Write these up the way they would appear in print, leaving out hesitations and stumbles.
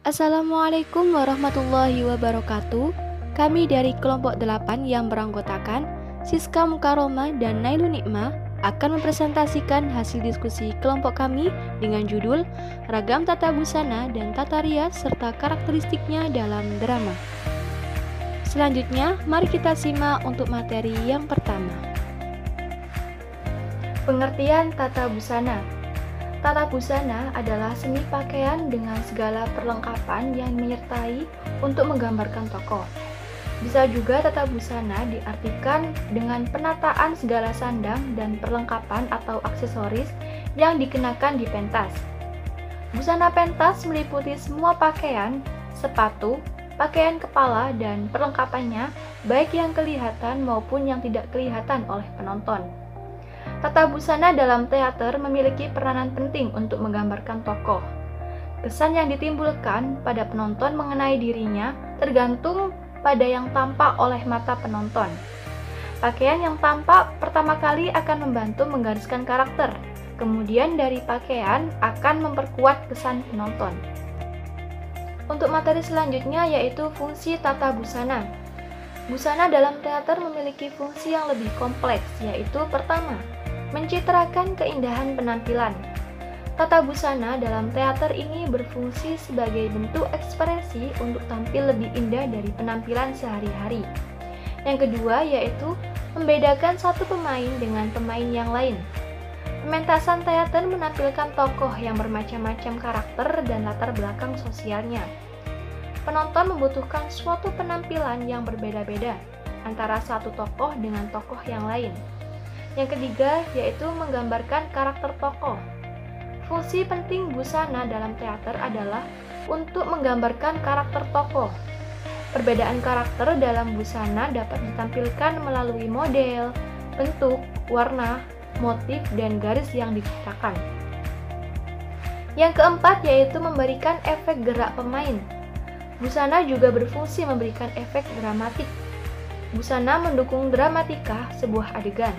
Assalamualaikum warahmatullahi wabarakatuh. Kami dari kelompok 8 yang beranggotakan Siska Mukaroma dan Nailun Nikmah akan mempresentasikan hasil diskusi kelompok kami dengan judul Ragam Tata Busana dan Tata Rias serta karakteristiknya dalam drama. Selanjutnya, mari kita simak untuk materi yang pertama. Pengertian tata busana. Tata busana adalah seni pakaian dengan segala perlengkapan yang menyertai untuk menggambarkan tokoh. Bisa juga tata busana diartikan dengan penataan segala sandang dan perlengkapan atau aksesoris yang dikenakan di pentas. Busana pentas meliputi semua pakaian, sepatu, pakaian kepala, dan perlengkapannya, baik yang kelihatan maupun yang tidak kelihatan oleh penonton. Tata busana dalam teater memiliki peranan penting untuk menggambarkan tokoh. Kesan yang ditimbulkan pada penonton mengenai dirinya tergantung pada yang tampak oleh mata penonton. Pakaian yang tampak pertama kali akan membantu menggariskan karakter, kemudian dari pakaian akan memperkuat kesan penonton. Untuk materi selanjutnya yaitu fungsi tata busana. Busana dalam teater memiliki fungsi yang lebih kompleks, yaitu pertama, mencitrakan keindahan penampilan. Tata busana dalam teater ini berfungsi sebagai bentuk ekspresi untuk tampil lebih indah dari penampilan sehari-hari. Yang kedua yaitu membedakan satu pemain dengan pemain yang lain. Pementasan teater menampilkan tokoh yang bermacam-macam karakter dan latar belakang sosialnya. Penonton membutuhkan suatu penampilan yang berbeda-beda antara satu tokoh dengan tokoh yang lain. Yang ketiga yaitu menggambarkan karakter tokoh. Fungsi penting busana dalam teater adalah untuk menggambarkan karakter tokoh. Perbedaan karakter dalam busana dapat ditampilkan melalui model, bentuk, warna, motif, dan garis yang diciptakan. Yang keempat yaitu memberikan efek gerak pemain. Busana juga berfungsi memberikan efek dramatik. Busana mendukung dramatika sebuah adegan.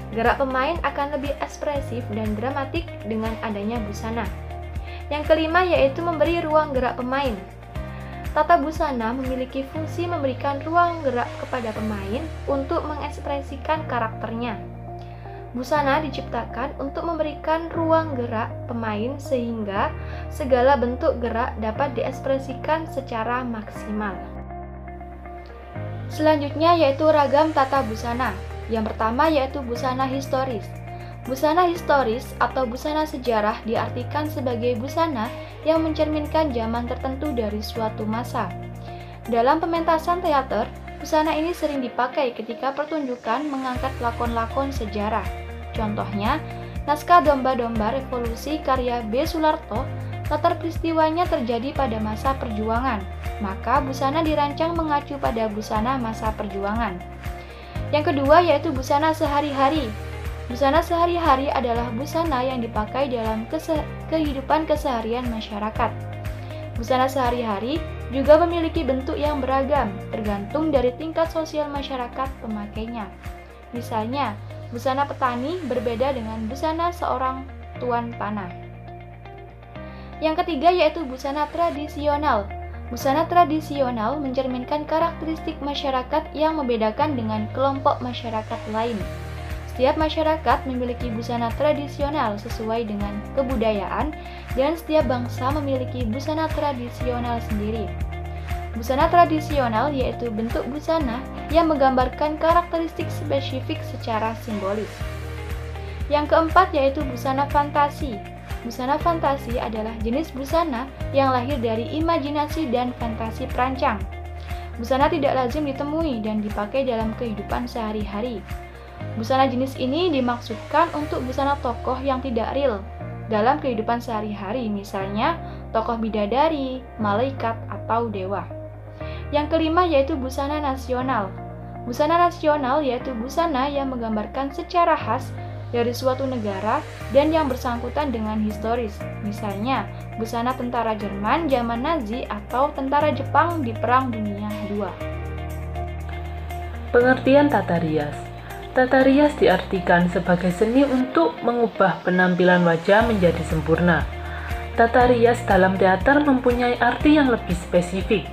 Gerak pemain akan lebih ekspresif dan dramatik dengan adanya busana. Yang kelima yaitu memberi ruang gerak pemain. Tata busana memiliki fungsi memberikan ruang gerak kepada pemain untuk mengekspresikan karakternya. Busana diciptakan untuk memberikan ruang gerak pemain sehingga segala bentuk gerak dapat diekspresikan secara maksimal. Selanjutnya yaitu ragam tata busana. Yang pertama yaitu busana historis. Busana historis atau busana sejarah diartikan sebagai busana yang mencerminkan zaman tertentu dari suatu masa. Dalam pementasan teater, busana ini sering dipakai ketika pertunjukan mengangkat lakon-lakon sejarah. Contohnya, naskah Domba-Domba Revolusi karya B. Sularto, latar peristiwanya terjadi pada masa perjuangan, maka busana dirancang mengacu pada busana masa perjuangan. Yang kedua yaitu busana sehari-hari. Busana sehari-hari adalah busana yang dipakai dalam kehidupan keseharian masyarakat. Busana sehari-hari juga memiliki bentuk yang beragam, tergantung dari tingkat sosial masyarakat pemakainya. Misalnya, busana petani berbeda dengan busana seorang tuan tanah. Yang ketiga yaitu busana tradisional. Busana tradisional mencerminkan karakteristik masyarakat yang membedakan dengan kelompok masyarakat lain. Setiap masyarakat memiliki busana tradisional sesuai dengan kebudayaan dan setiap bangsa memiliki busana tradisional sendiri. Busana tradisional yaitu bentuk busana yang menggambarkan karakteristik spesifik secara simbolis. Yang keempat yaitu busana fantasi. Busana fantasi adalah jenis busana yang lahir dari imajinasi dan fantasi perancang. Busana tidak lazim ditemui dan dipakai dalam kehidupan sehari-hari. Busana jenis ini dimaksudkan untuk busana tokoh yang tidak real dalam kehidupan sehari-hari, misalnya tokoh bidadari, malaikat, atau dewa. Yang kelima yaitu busana nasional. Busana nasional yaitu busana yang menggambarkan secara khas dari suatu negara dan yang bersangkutan dengan historis, misalnya busana tentara Jerman zaman Nazi atau tentara Jepang di Perang Dunia II. Pengertian tata rias. Tata rias diartikan sebagai seni untuk mengubah penampilan wajah menjadi sempurna. tata rias dalam teater mempunyai arti yang lebih spesifik,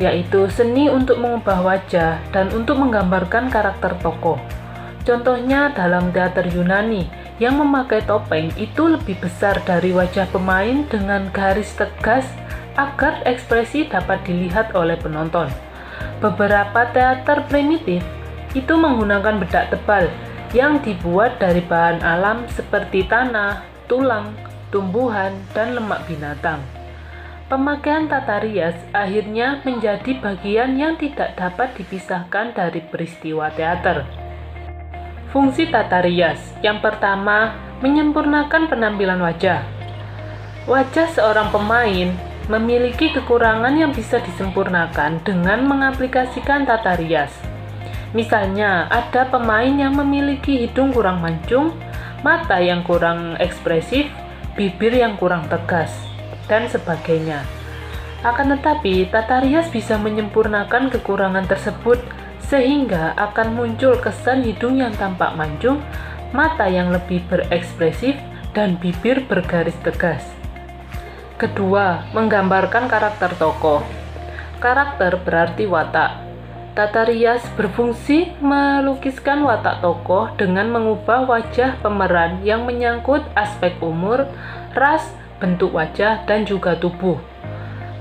yaitu seni untuk mengubah wajah dan untuk menggambarkan karakter tokoh. Contohnya dalam teater Yunani yang memakai topeng itu lebih besar dari wajah pemain dengan garis tegas agar ekspresi dapat dilihat oleh penonton. Beberapa teater primitif itu menggunakan bedak tebal yang dibuat dari bahan alam seperti tanah, tulang, tumbuhan, dan lemak binatang. Pemakaian tata rias akhirnya menjadi bagian yang tidak dapat dipisahkan dari peristiwa teater. Fungsi tata rias yang pertama, menyempurnakan penampilan wajah. Wajah seorang pemain memiliki kekurangan yang bisa disempurnakan dengan mengaplikasikan tata rias. Misalnya, ada pemain yang memiliki hidung kurang mancung, mata yang kurang ekspresif, bibir yang kurang tegas, dan sebagainya. Akan tetapi, tata rias bisa menyempurnakan kekurangan tersebut sehingga akan muncul kesan hidung yang tampak mancung, mata yang lebih berekspresif, dan bibir bergaris tegas. Kedua, menggambarkan karakter tokoh. Karakter berarti watak. Tata rias berfungsi melukiskan watak tokoh dengan mengubah wajah pemeran yang menyangkut aspek umur, ras, bentuk wajah, dan juga tubuh.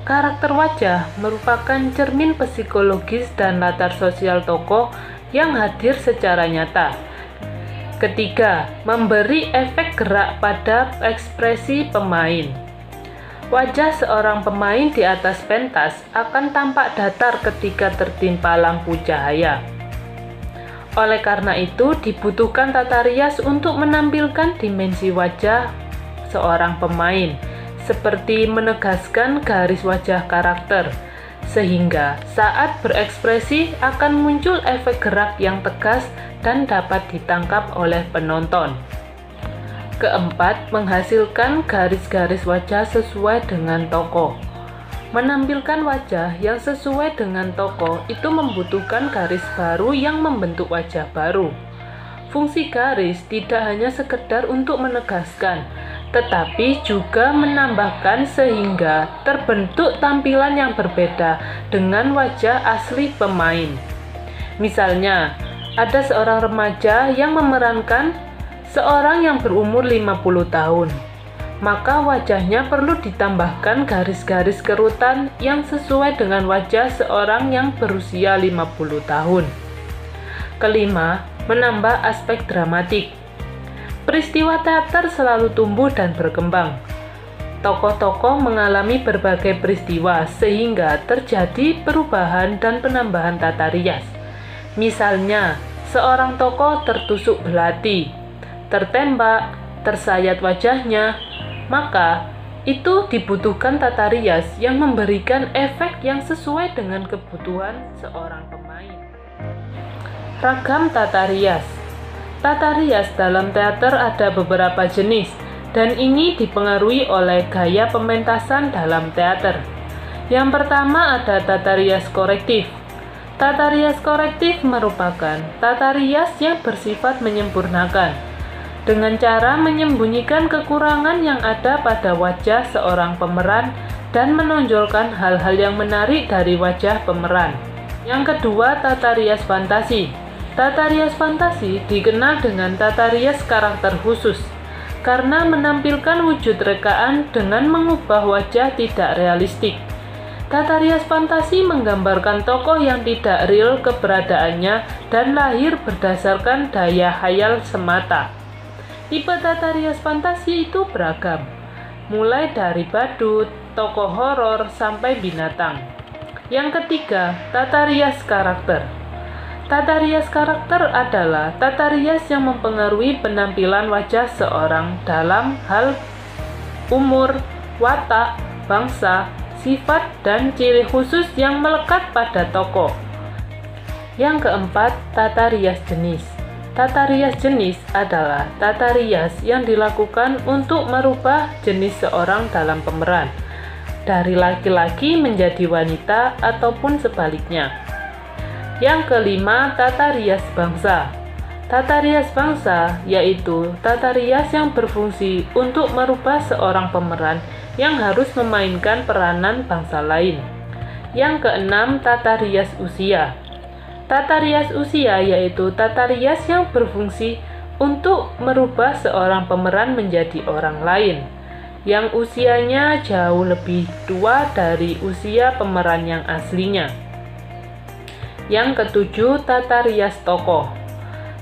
Karakter wajah merupakan cermin psikologis dan latar sosial tokoh yang hadir secara nyata. Ketiga, memberi efek gerak pada ekspresi pemain. Wajah seorang pemain di atas pentas akan tampak datar ketika tertimpa lampu cahaya. Oleh karena itu, dibutuhkan tata rias untuk menampilkan dimensi wajah seorang pemain, seperti menegaskan garis wajah karakter, sehingga saat berekspresi akan muncul efek gerak yang tegas dan dapat ditangkap oleh penonton. Keempat, menghasilkan garis-garis wajah sesuai dengan tokoh. Menampilkan wajah yang sesuai dengan tokoh itu membutuhkan garis baru yang membentuk wajah baru. Fungsi garis tidak hanya sekedar untuk menegaskan, tetapi juga menambahkan sehingga terbentuk tampilan yang berbeda dengan wajah asli pemain. Misalnya, ada seorang remaja yang memerankan seorang yang berumur 50 tahun, maka wajahnya perlu ditambahkan garis-garis kerutan yang sesuai dengan wajah seorang yang berusia 50 tahun. Kelima, menambah aspek dramatik. Peristiwa teater selalu tumbuh dan berkembang. Tokoh-tokoh mengalami berbagai peristiwa sehingga terjadi perubahan dan penambahan tata rias. Misalnya, seorang tokoh tertusuk belati, tertembak, tersayat wajahnya, maka itu dibutuhkan tata rias yang memberikan efek yang sesuai dengan kebutuhan seorang pemain. Ragam tata rias. Tata rias dalam teater ada beberapa jenis, dan ini dipengaruhi oleh gaya pementasan dalam teater. Yang pertama ada tata rias korektif. Tata rias korektif merupakan tata rias yang bersifat menyempurnakan, dengan cara menyembunyikan kekurangan yang ada pada wajah seorang pemeran dan menonjolkan hal-hal yang menarik dari wajah pemeran. Yang kedua, tata rias fantasi. Tata rias fantasi dikenal dengan tata rias karakter khusus, karena menampilkan wujud rekaan dengan mengubah wajah tidak realistik. Tata rias fantasi menggambarkan tokoh yang tidak real keberadaannya dan lahir berdasarkan daya khayal semata. Tipe tata rias fantasi itu beragam, mulai dari badut, tokoh horor, sampai binatang. Yang ketiga, tata rias karakter. Tata rias karakter adalah tata rias yang mempengaruhi penampilan wajah seorang dalam hal umur, watak, bangsa, sifat, dan ciri khusus yang melekat pada tokoh. Yang keempat, tata rias jenis. Tata rias jenis adalah tata rias yang dilakukan untuk merubah jenis seorang dalam pemeran, dari laki-laki menjadi wanita ataupun sebaliknya. Yang kelima, tata rias bangsa. Tata rias bangsa yaitu tata rias yang berfungsi untuk merubah seorang pemeran yang harus memainkan peranan bangsa lain. Yang keenam, tata rias usia. Tata rias usia yaitu tata rias yang berfungsi untuk merubah seorang pemeran menjadi orang lain, yang usianya jauh lebih tua dari usia pemeran yang aslinya. Yang ketujuh, tata rias tokoh.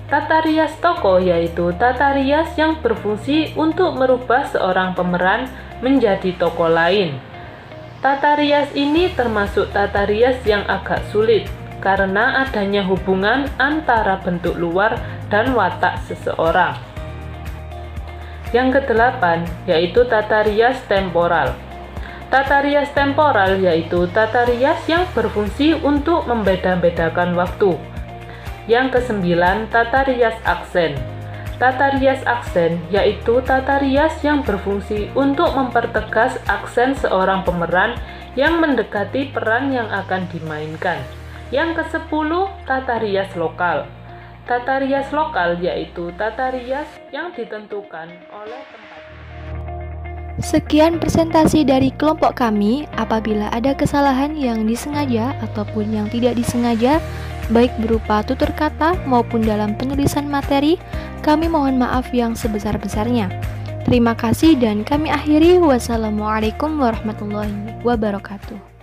Tata rias tokoh yaitu tata rias yang berfungsi untuk merubah seorang pemeran menjadi tokoh lain. Tata rias ini termasuk tata rias yang agak sulit karena adanya hubungan antara bentuk luar dan watak seseorang. Yang kedelapan yaitu tata rias temporal. Tata rias temporal yaitu tata rias yang berfungsi untuk membeda-bedakan waktu. Yang kesembilan, tata rias aksen. Tata rias aksen yaitu tata rias yang berfungsi untuk mempertegas aksen seorang pemeran yang mendekati peran yang akan dimainkan. Yang kesepuluh, tata rias lokal. Tata rias lokal yaitu tata rias yang ditentukan oleh tempat. Sekian presentasi dari kelompok kami. Apabila ada kesalahan yang disengaja ataupun yang tidak disengaja, baik berupa tutur kata maupun dalam penulisan materi, kami mohon maaf yang sebesar-besarnya. Terima kasih dan kami akhiri. Wassalamualaikum warahmatullahi wabarakatuh.